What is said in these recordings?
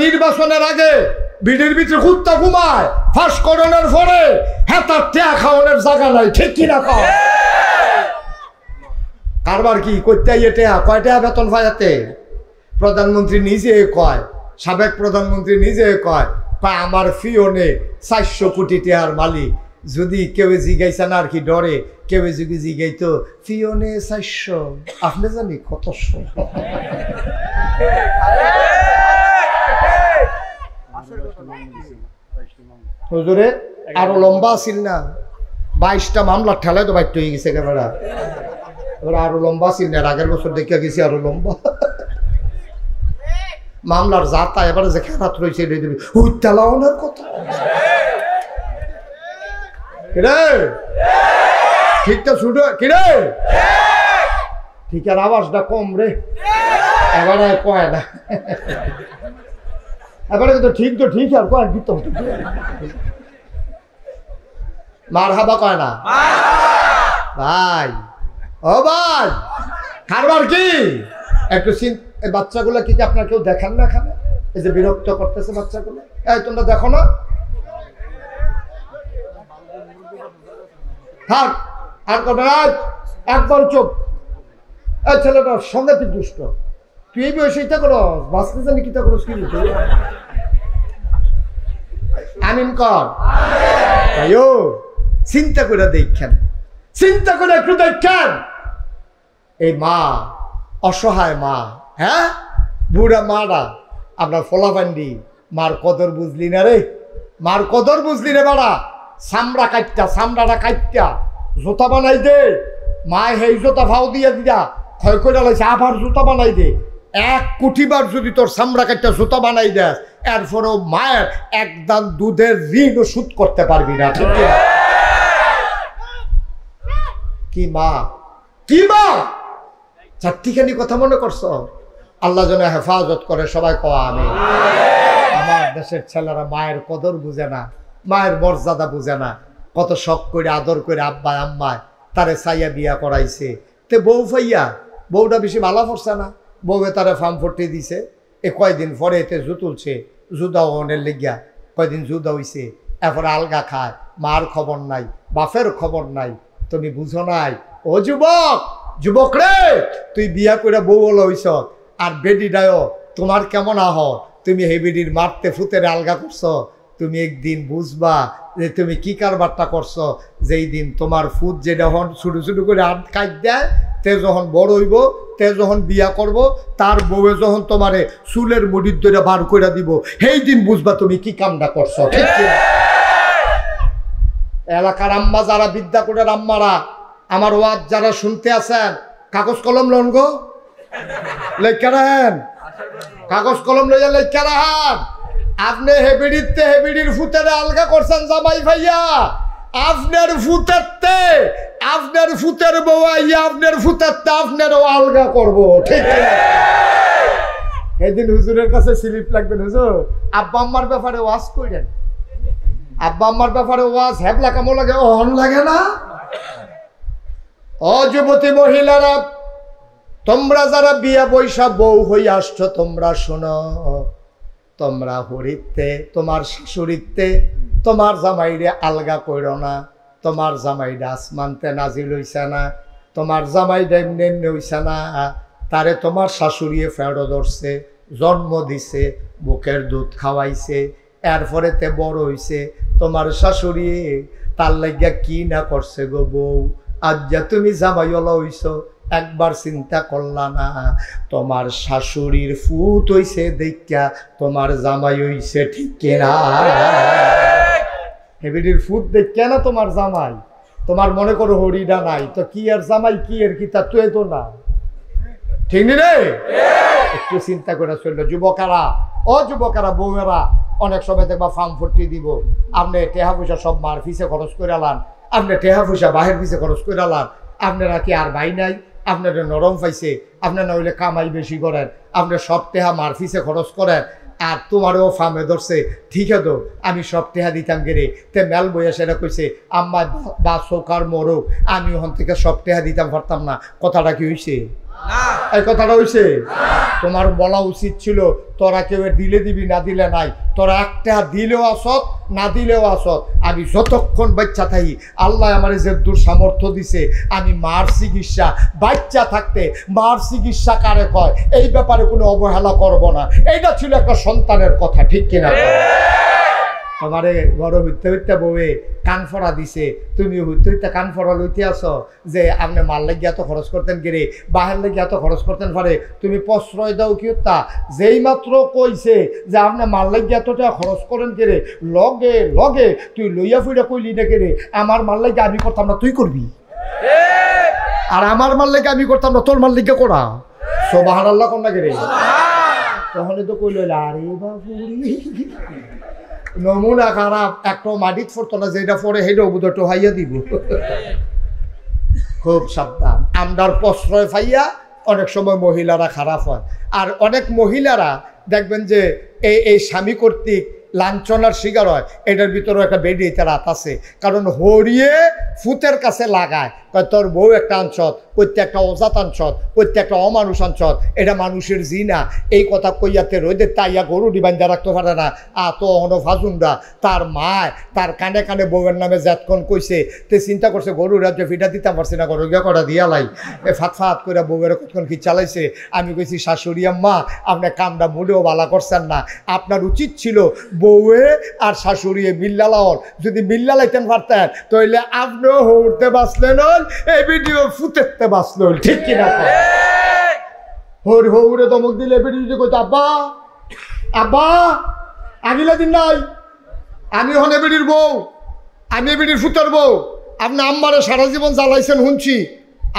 নির্বাচনের আগে বিডির ভিতরে কুত্তা ঘুমায়, ফাঁস করণের পরে হেতার টেয়া খাওয়ানোর জায়গা নাই, ঠিক কিনা কও? কারবার কি করতে টেয়া কয় টাকা বেতন পাইতে? প্রধানমন্ত্রী নিজে কয়, সাবেক প্রধানমন্ত্রী নিজে কয় আমার ফিওনে 400 কোটি টাকার মালিক। যদি কেউ জিগাইছে না আর কি ডরে, কেউ যদি জিগাইতো ফিওনে 400, আপনি জানি কত হুজুরে আরো লম্বা আছিল না, 22টা মামলা ঠেলায় তো বাইট হয়ে গেছে একেবারে। এবার আরো লম্বা ছিল না, আগের বছর দেখে গেছি আরো লম্বা মামলার জাতা। এবারে যে খেলাত রয়েছে তেলাওয়ানোর কথা কিরে, ঠিকটা ছুটো কিরে, ঠিক আর আওয়াজটা কম রে, এবারে কয় না, এবারে কিন্তু ঠিক তো ঠিক আর কয় দিত মার হাবা কয় না ভাই। ও ভাই কারবার কি একটু বাচ্চাগুলো কি আপনার কেউ দেখেন না এখানে? এই যে বিরক্ত করতেছে বাচ্চাগুলো, এই তোমরা দেখো না? থাক আর কবে একবার চোখ। এই ছেলেটা সাংঘাতিক দুষ্ট, তুই এই বয়সে ইটা করো, বাঁচতে জানি কিটা করো কি আমিন কর। তাইও চিন্তা করে দেখেন, চিন্তা করে একটু দেখেন। এই মা অসহায় মা, হ্যাঁ বুড়া মারা আপনার ফলাফান্ডি, মার কদর বুঝলি না রে, মার কদর বুঝলি রে বাড়া। চামড়া কাটটা, চামড়াটা কাটটা জুতা বানাই দে, মায় সেই জুতা ভাও দিয়া দিয়া ক্ষয় করে লাইছে, আবার জুতা বানাই দে। 1 কোটি বার যদি তোর চামড়া কাটটা জুতা বানাই দেয়, এরপরেও মায়ের একদান দুধের ঋণ শোধ করতে পারবি না, ঠিক না? কি মা, কি মা, চারটিখানি কথা মনে করছো? আল্লাহ যেন হেফাজত করে, সবাই কওয়া আমি। আমার দেশের ছেলেরা মায়ের কদর বুঝে না, মায়ের মর্যাদা বুঝে না। কত শখ করে আদর করে আব্বা আম্মায় তারে চাইয়া বিয়া করাইছে, তে বউ ফাইয়া বউটা বেশি ভালো পড়ছে না, বউয়ে তারা ফার্ম ফটে দিছে। এ কয়দিন পরে এতে জু তুলছে, জুদা ওনের লেগিয়া কয়দিন জুদা হইছে, এরপরে আলগা খায়, মার খবর নাই, বাপের খবর নাই। তুমি বুঝো নাই ও যুবক, যুবক রে, তুই বিয়া করে বউ হলো হইছ, আর বেডিটাও তোমার কেমন আহ, তুমি হে বেডির মারতে ফুতের আলগা করছো। তুমি একদিন বুঝবা যে তুমি কি কারবারটা করছো। যেই দিন তোমার ফুট যে যখন ছোটো ছোটো করে আট কাজ দেয়, তে যখন বড় হইব, তে যখন বিয়া করব, তার বউয়ে যখন তোমারে চুলের মুড়ির ধরে বার করে দিব, সেই দিন বুঝবা তুমি কি কামটা করছো, ঠিক কিনা? এলাকার আম্মা যারা, বিদ্যা করে আম্মারা, আমার ওয়াজ যারা শুনতে আছেন, কাগজ কলম লন গো, লেখা রাখেন, কাগজ কলম লইয়া লেখা রাখেন। আপনি হেবিডিতে হেবিডির ফুতের আলগা করছেন জামাই ভাইয়া, আপনার ফুতেরতে আপনার ফুতের বউয়া আপনার ফুতেরতে আপনারও আলগা করবো, ঠিক আছে? সেদিন হুজুরের কাছে স্লিপ লাগবেন, হুজুর আব্বা আম্মার ব্যাপারে ওয়াজ করেন, আব্বা আম্মার ব্যাপারে ওয়াজ হ্যাবলা কেমন লাগে, অহন লাগে না? ও যুবতী মহিলারা, তোমরা যারা বিয়া বৈশা বউ হয়ে আসছো, তোমরা শোনো, তোমরা হরিতে তোমার শাশুড়িতে তোমার জামাইরে আলগা করো না। তোমার জামাইটা আসমানতে নাজিল হইছে না, তোমার জামাইটা এমনি এমনি হইছে না, তারে তোমার শাশুড়িয়ে ফেরো ধরছে, জন্ম দিছে, বুকের দুধ খাওয়াইছে, এরপরে তে বড় হইছে। তোমার শাশুড়ি তার লাগিয়া কি না করছে গো বউ, আজ যা তুমি জামাইওয়ালা হইছ, একবার চিন্তা করলা না? তোমার শাশুড়ির ফুট হইছে দেখা তোমার জামাই হইছে, ঠিক কিনা? হেবিডির ফুট দেখা না তোমার জামাই, তোমার মনে করো হরিডা নাই তো কি আর জামাই কি এর কি তা তুই তো না, ঠিক নি রে? একটু চিন্তা করে চললো যুবকারা, ও যুবকারা, বউয়েরা অনেক সময় দেখবা ফার্ম ফুটি দিব, আপনি টেহা পয়সা সব মার ফিসে খরচ করে আলান, আপনি টেহা পয়সা বাহির ফিসে খরচ করে আলান। আপনারা কি আর ভাই নাই? আপনার নরম পাইছে, আপনার না হইলে কামাই বেশি করেন, আপনি সব টেহা মার ফিসে খরচ করেন, আর তোমারও ফার্মে ধরছে, ঠিক আছে আমি সব টেহা দিতাম গেরে, তে মেল বইয়া সেটা কইছে আম্মা বা চৌকার মরুক, আমি ওখান থেকে সব টেহা দিতাম পারতাম না। কথাটা কি হয়েছে? এই কথাটা হইছে? তোমার বলা উচিত ছিল তোরা কেউ দিলে দিবি না দিলে নাই, তোরা একটা দিলেও আসত না দিলেও আসত। আমি যতক্ষণ বাচ্চা থাকি আল্লাহ আমার যে দূর সামর্থ্য দিছে, আমি মার চিকিৎসা বাচ্চা থাকতে মার চিকিৎসা কারে কয় এই ব্যাপারে কোনো অবহেলা করব না। এইটা ছিল একটা সন্তানের কথা, ঠিক কিনা? আমারে বড় হইতে হইতে বউয়ে কান ফড়া দিছে, তুমি হইতে হইতে কান ফড়া লইতে আসো যে আপনি মাল লাগিয়ে এত খরচ করতেন গেরে, বাহের লাগিয়ে এত খরচ করতেন পারে, তুমি প্রশ্রয় দাও কি তা? যেই মাত্র কইছে যে আপনি মাল লাগিয়ে এত টাকা খরচ করেন গেরে, লগে লগে তুই লইয়া ফুইরা কইলি না গেরে আমার মাল লাগিয়ে আমি করতাম না, তুই করবি। আর আমার মাল লাগিয়ে আমি করতাম না, তোর মাল লাগিয়ে করা। সুবহানাল্লাহ কোন না গেরে? তখন তো কইল আরে বাপুরি নমুনা খারাপ, একটা মাটিত ফোরতো না, যেটা পরে সেটা বুধ হাইয়া দিব। খুব সাবধান। আমরার প্রশ্রয় পাইয়া অনেক সময় মহিলারা খারাপ হয়। আর অনেক মহিলারা দেখবেন যে এই স্বামী কর্তৃক লাঞ্ছনার শিকার হয়। এটার ভিতরেও একটা বেডিতে রাত আছে, কারণ হরিয়ে ফুতের কাছে লাগায় তোর বউ একটা আনছত, প্রত্যেকটা অজাত আনছত, প্রত্যেকটা অমানুষ আনছত, এটা মানুষের জিনা। এই কথা কইয়াতে রোদের তাইয়া গরু ডিবান্ধা রাখতে পারে না। তো অন ফাজুনরা তার মায় তার কানে কানে বউয়ের নামে যতক্ষণ কইছে, তে চিন্তা করছে গরু রাজ্যে ফিটা দিতে পারছি না, গরু গিয়া কটা দিয়া লাই ফাত ফাত করে বউয়ের কতক্ষণ কি চালাইছে। আমি কইছি শাশুড়ি আম্মা আপনি কামটা মুড়েও বালা করছেন না, আপনার উচিত ছিল বউয়ে আর শাশুড়ি মিল্লালাওর যদি মিল্লা লাইতেন পারতেন তাহলে আপনিও হৌড়তে বাঁচলেন, এই ভিডিও ফুতেতে বাঁচলো, ঠিক কিনা? হরি হৌরে দমক দিলে ভিডিও কইতো আব্বা আব্বা আগিলা দিন নাই, আমি হনে বেডির বউ, আমি বেডির ফুতের বউ, আপনি আম্মারে সারা জীবন জ্বালাইছেন শুনছি,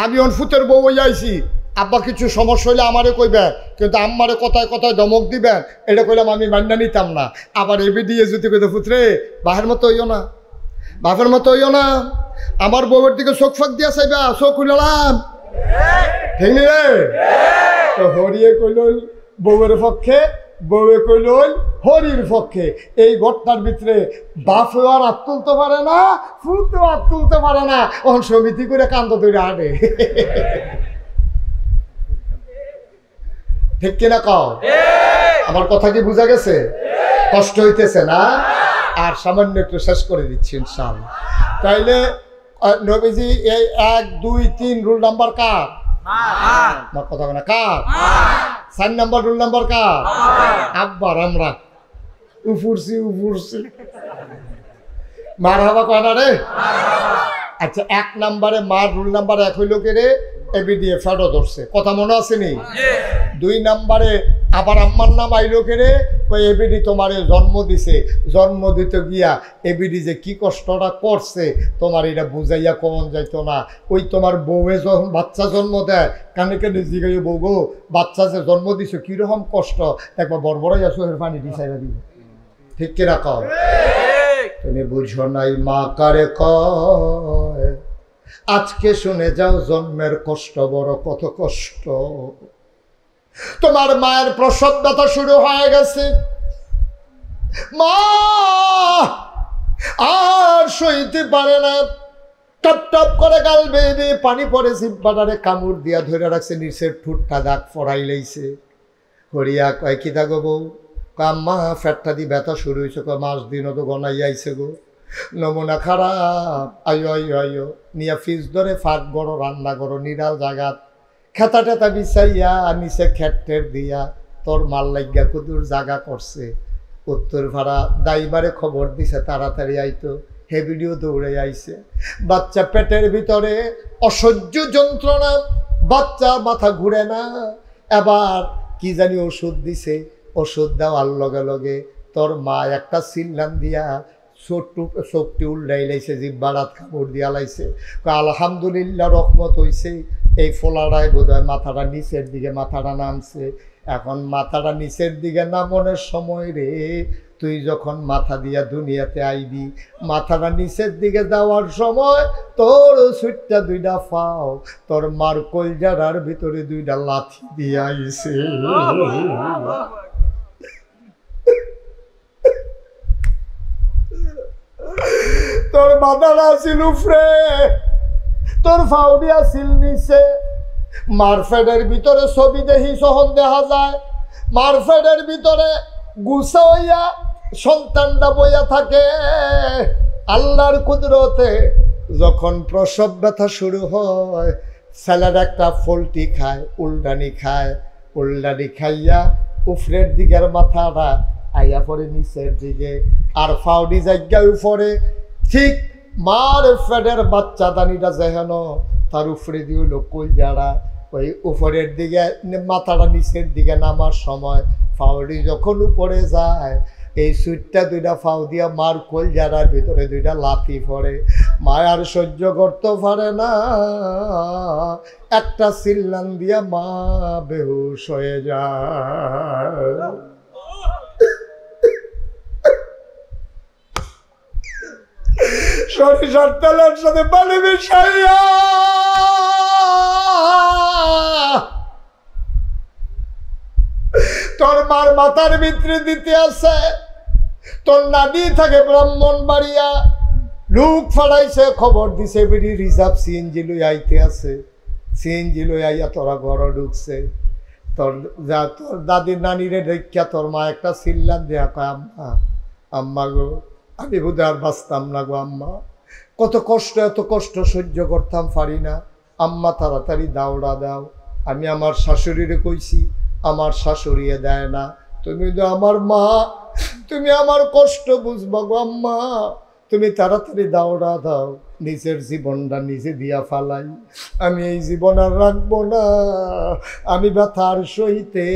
আমি হন ফুতের বউ হয়ে আইছি। আব্বা কিছু সমস্যা হইলে আমারে কইবেন, কিন্তু আম্মারে কথায় কথায় ধমক দিবেন, এটা কইলাম আমি মান্না নিতাম না। আবার এ ভিডিও যদি কইতো ফুতরে বাহের মতো হইও না, বাপের মতো হইও না, আমার বউয়ের দিকে চোখ ফাঁক দিয়া চাইবা, চোখ হইলাম ঠিক নি রে? তো হরিয়ে কইল বউয়ের পক্ষে, বউয়ে কইল হরির পক্ষে। এই ঘটনার ভিতরে বাপেও আর হাত তুলতে পারে না, ফুতেও হাত তুলতে পারে না, ওখান সমিতি করে কান্দ ধরে হাঁটে, ঠিক কিনা কও? আমার কথা কি বুঝা গেছে? কষ্ট হইতেছে না? আর সামান্য একটু শেষ করে দিচ্ছি ইনশাআল্লাহ। তাইলে নবীজি এই 1 2 3 রুল নাম্বার কার? আমার কথা না কার? 4 নাম্বার রুল নাম্বার কার? আব্বার। আমরা উফুরছি মারহাবা কয় না রে? আচ্ছা 1 নাম্বারে মার রুল নাম্বার 1 হইল কে রে? এবিডিএ ফেডো ধরছে, কথা মনে আছে নি? 2 নাম্বারে আবার আম্মার নাম আইলো কেড়ে কই এবিডি তোমারে জন্ম দিছে, জন্ম দিতে গিয়া এবিডি যে কি কষ্টটা করছে তোমার এটা বুঝাইয়া কমন যাইতো না। ওই তোমার বউয়ে যখন বাচ্চা জন্ম দেয় কানে কানে জিগাইও বউ গো বাচ্চা যে জন্ম দিছো কীরকম কষ্ট, একবার বড়বড়াইয়া চোখের পানি দিছাইয়া দিব, ঠিক কিনা কও? তুমি বুঝো নাই মা কারে কয়, আজকে শুনে যাও জন্মের কষ্ট বড় কত কষ্ট। তোমার মায়ের প্রসব ব্যথা শুরু হয়ে গেছে, মা আর সইতে পারে না, টপ টপ করে গাল বেয়ে পানি পড়ে, জিব্বাটারে কামড় দিয়া ধরে রাখছে, নিচের ঠুটটা দাগ ফড়াই লাইছে। হরিয়া কয় কি থাকো বউ? কাম্মা ফ্যাটটা দিয়ে ব্যথা শুরু হয়েছে, মাস দিনও তো গনাই আইছে গো, নমুনা খারাপ, আয়ো আয়ো আয়ো নিয়া ফিজ ধরে ফাঁক গড়ো, রান্না করো নিরাল জাগাত, খেতা টেতা বিছাইয়া নিচে খেটের দিয়া তোর মাল লাগিয়া কুদুর জাগা করছে। উত্তর ভাড়া দাইবারে খবর দিছে তাড়াতাড়ি আইতো, হে ভিডিও দৌড়ে আইছে। বাচ্চা পেটের ভিতরে অসহ্য যন্ত্রণা, বাচ্চা মাথা ঘুরে না, এবার কি জানি ওষুধ দিছে, ওষুধ দেওয়ার লগে লগে তোর মা একটা সিল্লান দিয়া চোখটি উল্টাই লাইছে, জিব্বারাত কামড় দিয়া লাইছে। আলহামদুলিল্লাহ রহমত হইছে, এই ফোলাটাই বোধ হয় মাথাটা নিচের দিকে মাথাটা নামছে। এখন মাথাটা নিচের দিকে নামনের সময় রে, তুই যখন মাথা দিয়া দুনিয়াতে আইবি, মাথাটা নিচের দিকে যাওয়ার সময় তোর সুইটটা 2টা পাও তোর মার কলজারার ভিতরে 2টা লাথি দিয়ে আইছে। তোর মাথাটা আসিল উপরে, তোর ফাউডি আসিল নিচে, মারফেডের ভিতরে ছবি দেখি সহন দেখা যায়, মারফেডের ভিতরে গুছা হইয়া সন্তানটা বইয়া থাকে। আল্লাহর কুদরতে যখন প্রসব ব্যথা শুরু হয়, ছেলের একটা ফলটি খায়, উল্টানি খায়, উল্টানি খাইয়া উফরের দিকের মাথাটা আইয়া পড়ে নিচের দিকে, আর ফাউডি জায়গায় উপরে। ঠিক মার ফেডের বাচ্চা দানিটা যেন তার উপরে দিয়ে কই যারা ওই উপরের দিকে মাথাটা নিচের দিকে নামার সময় ফাউডি যখন উপরে যায়, এই সুইটটা দুইটা ফাউ দিয়া মার কোল যারার ভিতরে দুইটা লাথি পড়ে। মায়ার সহ্য করতে পারে না, একটা চিল্লান দিয়া মা বেহুশ হয়ে যায়। সরিষার তেলের সাথে পানি মিশাইয়া তোর মার মাথার ভিতরে দিতে আছে। তোর নানি থাকে ব্রাহ্মণবাড়িয়া, লোক ফাড়াইছে, খবর দিছে বেরি রিজার্ভ সিএনজি লই আইতে আছে, সিএনজি লই আইয়া তোরা ঘর ঢুকছে। তোর দাদির নানিরে দেখা তোর মা একটা চিল্লান দেয়া কয়, আম্মা আম্মা গো, আমি বোধহয় আর বাঁচতাম না গো আম্মা, কত কষ্ট, এত কষ্ট সহ্য করতাম পারি না আম্মা, তাড়াতাড়ি দাওড়া দাও। আমি আমার শাশুড়িরে কইছি, আমার শাশুড়িয়ে দেয় না। তুমি তো আমার মা, তুমি আমার কষ্ট বুঝবা গো আম্মা, তুমি তাড়াতাড়ি দাওড়া দাও, নিজের জীবনটা নিজে দিয়া ফালাই, আমি এই জীবন আর রাখবো না, আমি ব্যথা আর সইতে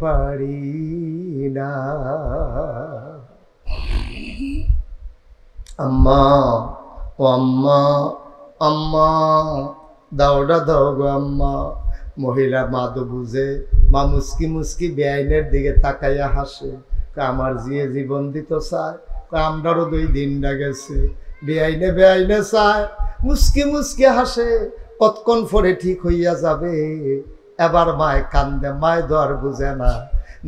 পারি না। আম্মা ও আম্মা, আম্মা দাওড়া দাও গো আম্মা। মহিলা মা তো বুঝে, মা মুস্কি মুস্কি বেআইনের দিকে তাকাইয়া হাসে, আমার জিয়ে জীবন দিত চায়, আমরারও 2 দিনটা গেছে। বেআইনে বেআইনে চায়, মুস্কি মুস্কি হাসে, কতক্ষণ পরে ঠিক হইয়া যাবে। এবার মায় কান্দে, মায় দর বুঝে না,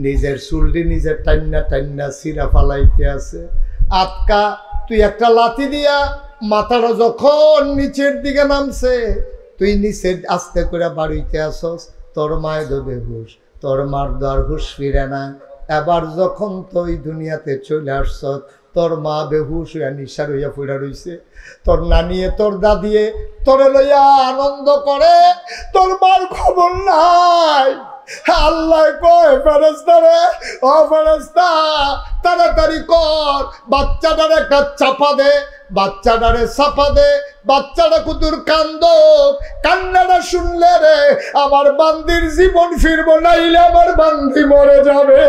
নিজের চুলটি নিজের টান্না টান্না সিরা ফালাইতে আছে। আটকা তুই একটা লাথি দিয়া মাথাটা যখন নিচের দিকে নামছে, তুই নিচে আস্তে করে বাড়িতে আসস, তোর মায় দো বেহুশ, তোর মার দর হুশ ফিরে না। এবার যখন তুই দুনিয়াতে চলে আসছ, তোর মা বেহুশ হইয়া নিশার হইয়া ফুড়া রইছে, তোর নানিয়ে তোর দাদিয়ে তোরে লইয়া আনন্দ করে, তোর মার খবর নাই। আল্লাহ কয় ফেরেশতা রে, ও ফেরেশতা তাড়াতাড়ি কর, বাচ্চাটার একটা চাপা দে, বাচ্চাটারে চাপা দে, বাচ্চাটা কুতুর কান্দ, কান্নাটা শুনলে রে আমার বান্দির জীবন ফিরবো, নাইলে আমার বান্দি মরে যাবে।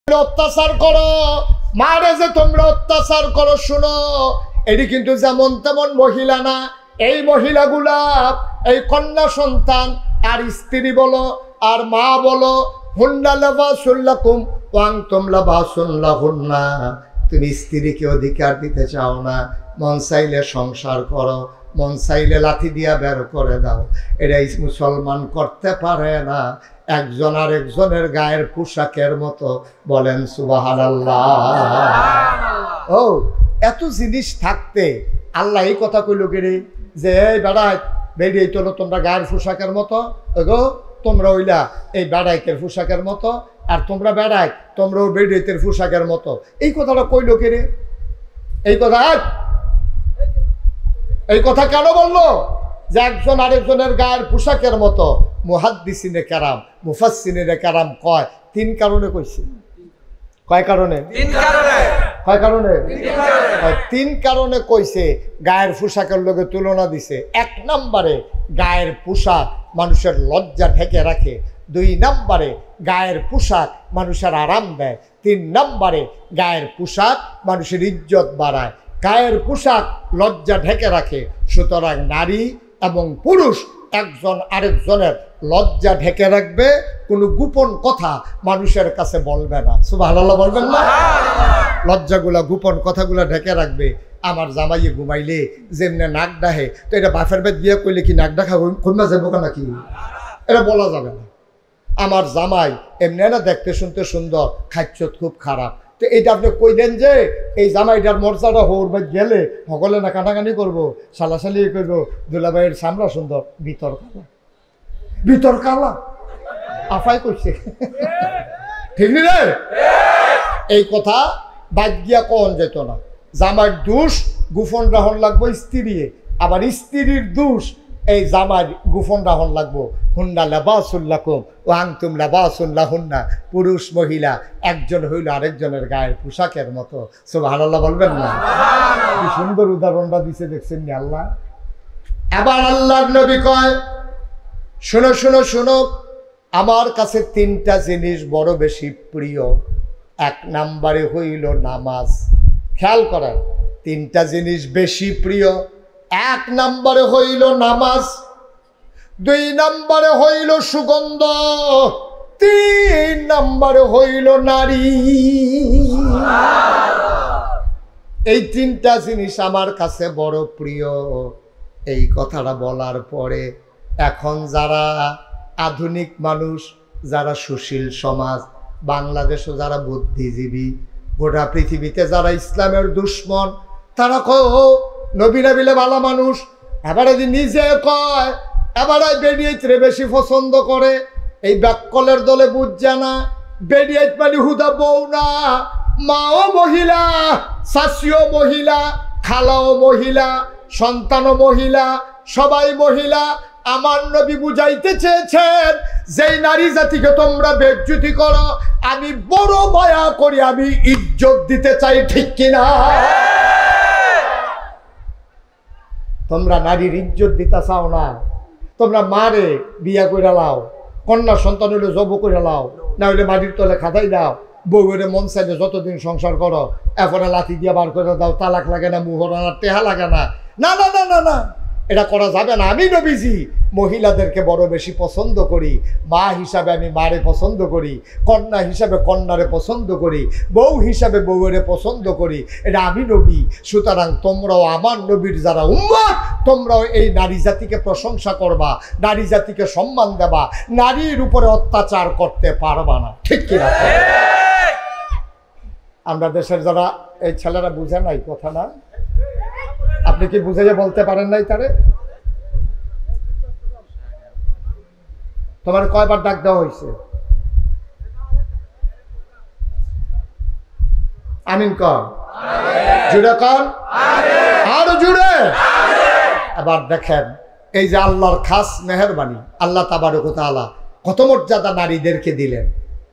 অত্যাচার করো, মারে যে তোমরা অত্যাচার করো, শুনো, এটি কিন্তু যেমন তেমন মহিলা না। এই মহিলাগুলা, এই কন্যা সন্তান আর স্ত্রী বলো আর মা বলো, হুন্না লিবাসুল লাকুম ওয়া আনতুম লিবাসুল লাহুন্না। তুমি স্ত্রীকে অধিকার দিতে চাও না, মন চাইলে সংসার করো, মন চাইলে লাথি দিয়া বের করে দাও। এটাই মুসলমান করতে পারে না, একজন আর একজনের গায়ের পোশাকের মতো। বলেন সুবহানাল্লাহ। ও এত জিনিস থাকতে আল্লাহ এই কথা কইল কেরে যে এই বেড়াই বেরিয়ে তোলো তোমরা গায়ের পোশাকের মতো, গো তোমরা হইলা এই বেড়াইকের পোশাকের মতো, আর তোমরা বেড়াই তোমরাও বেড়াইতের পোশাকের মতো। এই কথাটা কইল কেরে? এই কথা কেন বললো যে একজন আরেকজনের গায়ের পোশাকের মতো? মুহাদ্দিসিনে কেরাম, মুফাসসিরিনে কেরাম কয় 3 কারণে কইছে। কয় কারণে? 3 কারণে। কয় কারণে? 3 কারণে কইছে। গায়ের পোশাকের লগে তুলনা দিছে। 1 নম্বরে গায়ের পোশাক মানুষের লজ্জা ঢেকে রাখে, 2 নম্বরে গায়ের পোশাক মানুষের আরাম দেয়, 3 নম্বরে গায়ের পোশাক মানুষের ইজ্জত বাড়ায়। গায়ের পোশাক লজ্জা ঢেকে রাখে, সুতরাং নারী এবং পুরুষ একজন আরেকজনের লজ্জা ঢেকে রাখবে, কোনো গোপন কথা মানুষের কাছে বলবে না। সুবহানাল্লাহ বলবেন না? লজ্জাগুলা গোপন কথাগুলা ঢেকে রাখবে। আমার জামাইয়ে ঘুমাইলে যেমনে নাক ডাহে, তো এটা বাফের বেদ দিয়ে কইলে কি নাক ডাকা কমা যাবো নাকি? এটা বলা যাবে না। আমার জামাই এমনি না দেখতে শুনতে সুন্দর, খাচ্ছত খুব খারাপ, তো এইটা আপনি কইলেন যে এই জামাইটার মর্যাদা হোর বা গেলে সকলে না কাটাকানি করবো, সালাসালি করবো, দুলাভাইয়ের সামরা সুন্দর, ভিতর কালা, ভিতর কালা আফাই করছে। ঠিক নি রে? এই কথা বাদ গিয়া কন যেত না। জামাইয়ের দোষ গোপন রাহন লাগবো স্ত্রী, আবার স্ত্রীর দোষ এই জামাই গোপন রাহন লাগবো। হুন্না লাবাসুল্লাকুম ও আনতুম লাবাসুল্লাহুন্না। পুরুষ মহিলা একজন হইল আরেকজনের গায়ের পোশাকের মতো। সুবহানাল্লাহ বলবেন না? কি সুন্দর উদাহরণটা দিছে দেখছেন নি আল্লাহ। এবার আল্লাহর নবী কয়, শোনো শোনো শোনো, আমার কাছে তিনটা জিনিস বড় বেশি প্রিয়। এক নম্বরে হইল নামাজ। খেয়াল করেন, তিনটা জিনিস বেশি প্রিয়। এক নম্বরে হইল নামাজ, দুই নম্বরে হইল সুগন্ধ, তিন নম্বরে হইল নারী। এই তিনটা জিনিস আমার কাছে বড় প্রিয়। এই কথাটা বলার পরে এখন যারা আধুনিক মানুষ, যারা সুশীল সমাজ, বাংলাদেশও যারা বুদ্ধিজীবী, গোটা পৃথিবীতে যারা ইসলামের দুশ্মন, তারা কয় নবী নবিলে ভালো মানুষ। এবারে নিজে কয় এবারে বেডিয়েতরে বেশি পছন্দ করে। এই ব্যাককলের দলে বুঝছে না, বেডিয়েত মানে হুদা বউ না, মাও মহিলা, শাশিও মহিলা, খালাও মহিলা, সন্তানও মহিলা, সবাই মহিলা। আমার নবী বুঝাইতে চেয়েছেন, যেই নারী জাতিকে তোমরা বেজ্জতি করো, আমি বড় মায়া করি, আমি ইজ্জত দিতে চাই। ঠিক কিনা? তোমরা নারীর ইজ্জত দিতে চাও না, তোমরা মারে বিয়া করে লাও, কন্যা সন্তান হইলে জব করে লাও, না হইলে মাটির তলে খাতাই দাও, বউরে মন চাইলে যতদিন সংসার করো, এরপরে লাঠি দিয়ে বার করে দাও, তালাক লাগে না, মুহরানা টেহা লাগে না। না না না না না, এটা করা যাবে না। আমি নবীজি মহিলাদেরকে বড় বেশি পছন্দ করি। মা হিসাবে আমি মারে পছন্দ করি, কন্যা হিসাবে কন্যারে পছন্দ করি, বউ হিসাবে বউরে পছন্দ করি। এটা আমি নবী। সুতরাং তোমরাও আমার নবীর যারা উম্মত, তোমরাও এই নারী জাতিকে প্রশংসা করবা, নারী জাতিকে সম্মান দেবা, নারীর উপরে অত্যাচার করতে পারবা না। ঠিক কিনা? আমরা দেশের যারা এই ছেলেরা বুঝে নাই কথা না, আপনি কি বুঝাইয়া বলতে পারেন নাই তারে? তোমার কয়বার ডাক দেওয়া হয়েছে? আমিন কর, জুড়ে কর, আরো জুড়ে। এবার দেখেন, এই যে আল্লাহর খাস মেহেরবানি, আল্লাহ তাবারক ওয়া তাআলা কত মর্যাদা নারীদেরকে দিলেন,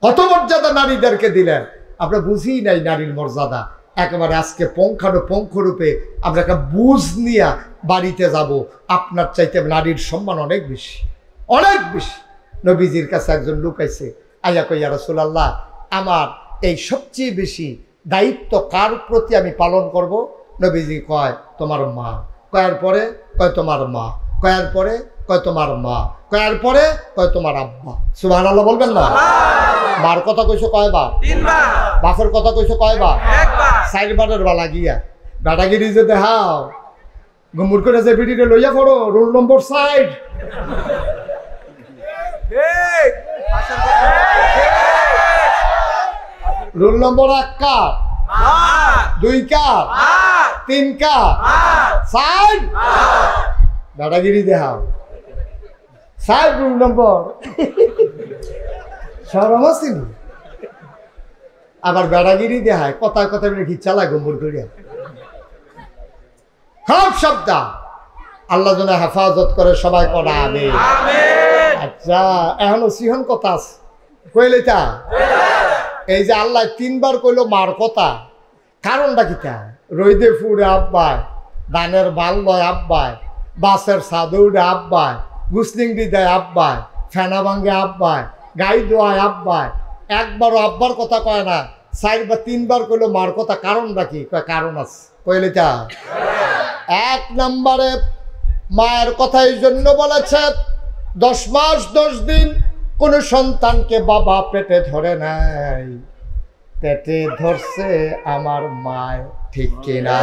কত মর্যাদা নারীদেরকে দিলেন। আমরা বুঝি নাই নারীর মর্যাদা। একেবারে আজকে পুঙ্খানুপুঙ্খরূপে আমরা একটা বুঝ নিয়ে বাড়িতে যাব। আপনার চাইতে নারীর সম্মান অনেক বেশি, অনেক বেশি। নবীজির কাছে একজন লোক আইছে, আইয়া কই, ইয়া রাসূলুল্লাহ, আমার এই সবচেয়ে বেশি দায়িত্ব কার প্রতি আমি পালন করব? নবীজি কয়, তোমার মা। কয়ার পরে কয়, তোমার মা। কয়ার পরে কয়, তোমার মা। কয়ার পরে কয়, তোমার আব্বা। সুবহানাল্লাহ বলবেন না? মার কথা কইছো কয়বার? 3 বার। বাপের কথা কইছো কয়বার? 1 বার। 4 বারের বালা গিয়া দাদাগিরি যে দেখাও, গমুর করে যে বিড়িরে লইয়া পড়ো, রোল নম্বর 4। ঠিক, রোল নম্বর 1 কার, 2 কার, 3 কার, 4 দাদাগিরি দেখাও, 4 রোল নম্বর। শরম আছে নি? আবার বেড়াগিরি দেখায়, কথায় কথায় ঘিচ্ছা লাগে গম্বুর করিয়া। সব শব্দ আল্লাহ যেন হেফাজত করে, সবাই পড়া আমিন। আচ্ছা, এখনো সিহন কথা আছে, কইলে তা এই যে আল্লাহ 3 বার কইলো মার কথা, কারণটা কিতা? রইদে ফুড়ে আব্বায়, ধানের বাল লয় আব্বায়, বাসের সাদৌড়ে আব্বায়, গুসলিংডি দেয় আব্বায়, ফেনা ভাঙ্গে আব্বায়, গাই দোয়ায় আব্বায়। একবারও আব্বার কথা কয় না, 4 বা 3 বার কইলো মার কথা। কারণটা কি? কয় কারণ আছে। কইলে তা 1 নম্বরে মায়ের কথা এই জন্য বলেছে, 10 মাস 10 দিন কোন সন্তানকে বাবা পেটে ধরে নাই, পেটে ধরছে আমার মায়। ঠিক কিনা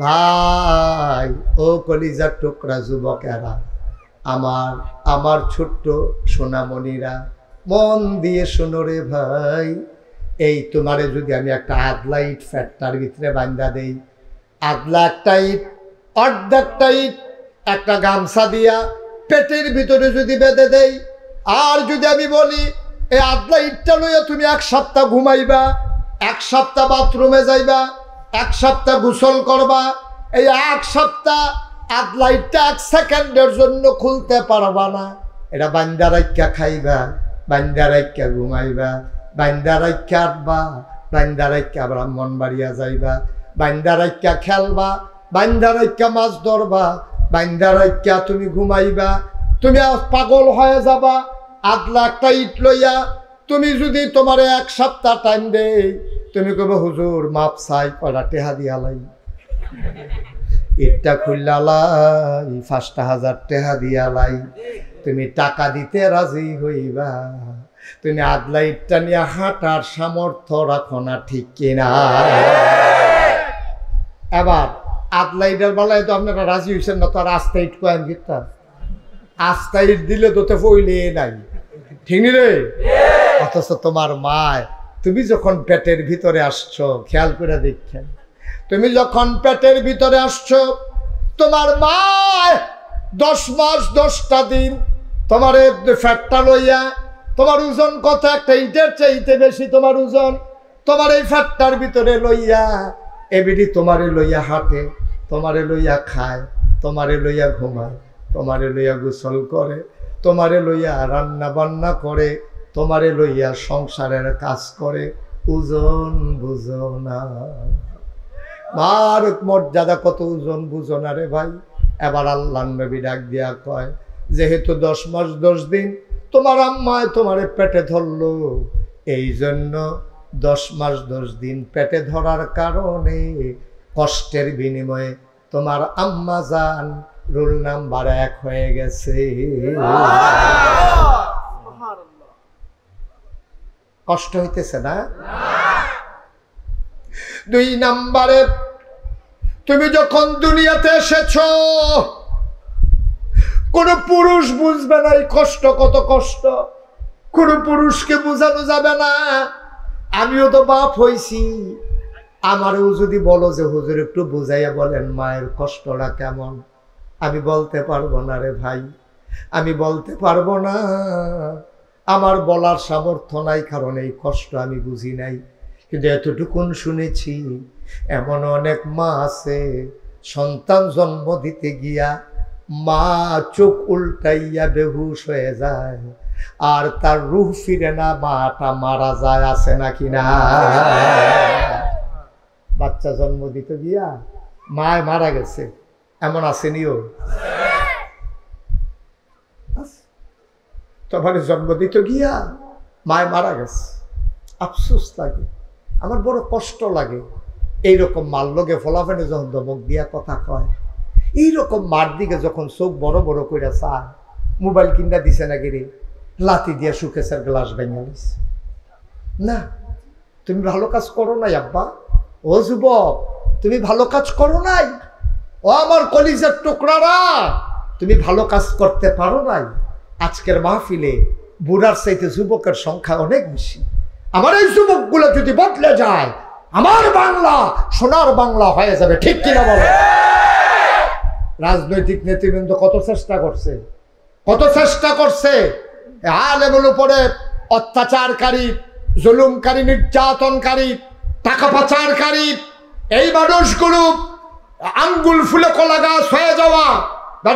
ভাই? ও কলিজার টুকরা যুবকেরা, আমার ছোট্ট সোনামণিরা, মন দিয়ে শোনো রে ভাই। এই তোমারে যদি আমি একটা আদলা ইট ফ্যাটটার ভিতরে বান্ধা দেই, আদলা একটা ইট, অর্ধেকটা ইট একটা গামছা দিয়া পেটের ভিতরে যদি বেঁধে দেই, আর যদি আমি বলি এই আদলা ইটটা লইয়া তুমি 1 সপ্তাহ ঘুমাইবা, 1 সপ্তাহ বাথরুমে যাইবা, 1 সপ্তাহ গোসল করবা, এই 1 সপ্তাহ আদলা ইটটা 1 সেকেন্ডের জন্য খুলতে পারবা না। এটা বান্দা রাইখা খাইবা, বান্দা রাইখা ঘুমাইবা, বান্দা রাইখা আটবা, বান্দা রাইখা ব্রাহ্মণবাড়িয়া যাইবা, বান্দা রাইখা খেলবা, বান্দা রাইখা মাছ ধরবা, বান্দা রাইখা তুমি ঘুমাইবা। তুমি পাগল হয়ে যাবা। আদলা একটা ইট লইয়া তুমি যদি তোমারে 1 সপ্তাহ টাইম দেই, তুমি কবে হুজুর মাপ চাই, কয়টা টেহা দিয়ালাই, ইটটা খুললাই 5,000 টেহা দিয়ালাই। তুমি টাকা দিতে রাজি হইবা, তুমি আদলা ইটটা নিয়ে হাঁটার সামর্থ্য রাখো না, ঠিক কিনা? এবার আদলা ইটের বেলায় তো আপনারা রাজি হয়েছেন না, তো আর আস্তা ইট কয়েন গীতা, আস্তা ইট দিলে তোতে পইলে নাই, ঠিক রে? অথচ তোমার মায়, তুমি যখন পেটের ভিতরে আসছো, খেয়াল করে দেখছেন, তুমি যখন পেটের ভিতরে আসছো, তোমার মায় 10 মাস 10টা দিন তোমার ফ্যাটটা লইয়া, তোমার ওজন কত, একটা ইটের চাইতে বেশি তোমার ওজন, তোমার এই ফ্যাটটার ভিতরে লইয়া এবিডি তোমারে লইয়া হাঁটে, তোমারে লইয়া খায়, তোমারে লইয়া ঘুমায়, তোমারে লইয়া গোসল করে, তোমারে লইয়া রান্না বান্না করে, তোমারে লইয়া সংসারের কাজ করে। ওজন বুঝো না, মার মর্যাদা কত, ওজন বুঝো না রে ভাই। এবার আল্লাহর নবী ডাক দিয়া কয়, যেহেতু 10 মাস 10 দিন তোমার আম্মায় তোমারে পেটে ধরলো, এই জন্য 10 মাস 10 দিন পেটে ধরার কারণে কষ্টের বিনিময়ে তোমার আম্মা জান রোল নাম্বার 1 হয়ে গেছে। কষ্ট হইতেছে না? 2 নম্বরে, তুমি যখন দুনিয়াতে এসেছো, কোন পুরুষ বুঝবে না এই কষ্ট, কত কষ্ট, কোন পুরুষকে বোঝানো যাবে না। আমিও তো বাপ হইছি, আমারও যদি বলো যে হুজুর একটু বুঝাইয়া বলেন মায়ের কষ্টটা কেমন, আমি বলতে পারবো না রে ভাই, আমি বলতে পারবো না। আমার বলার সামর্থ্য নাই, কারণ এই কষ্ট আমি বুঝি নাই। কিন্তু এতটুকুন শুনেছি, এমন অনেক মা আছে সন্তান জন্ম দিতে গিয়া মা চোখ উল্টাইয়া বেহুশ হয়ে যায়, আর তার রূহ ফিরে না, মাটা মারা যায়, আছে নাকি না? বাচ্চা জন্ম দিতে গিয়া মায় মারা গেছে, এমন আসেনিও? তোমার জন্ম দিতে গিয়া মায় মারা গেছে, আফসোস লাগে, আমার বড় কষ্ট লাগে। এইরকম মার লগে ফলাফানি যখন ধমক দিয়া কথা কয়, এইরকম মার দিকে যখন চোখ বড় বড় করে চায়, মোবাইল কিনা দিছে নাকি রে, লাথি দিয়া সুকেশের গ্লাস ভেঙে দিছে। না, তুমি ভালো কাজ করো নাই আব্বা, ও যুবক তুমি ভালো কাজ করো নাই, ও আমার কলিজার টুকরারা তুমি ভালো কাজ করতে পারো নাই। আজকের মাহফিলে বুড়ার চাইতে যুবকের সংখ্যা অনেক বেশি। আমার এই যুবকগুলো যদি বদলে যায়, আমার বাংলা সোনার বাংলা হয়ে যাবে, ঠিক কিনা বলো? রাজনৈতিক নেতৃবৃন্দ কত চেষ্টা করছে, কত চেষ্টা করছে আলেমের উপরে অত্যাচারকারী, জুলুমকারী, নির্যাতনকারী, টাকা পাচারকারী এই মানুষগুলো আঙ্গুল ফুলে কলা গাছ হয়ে যাওয়া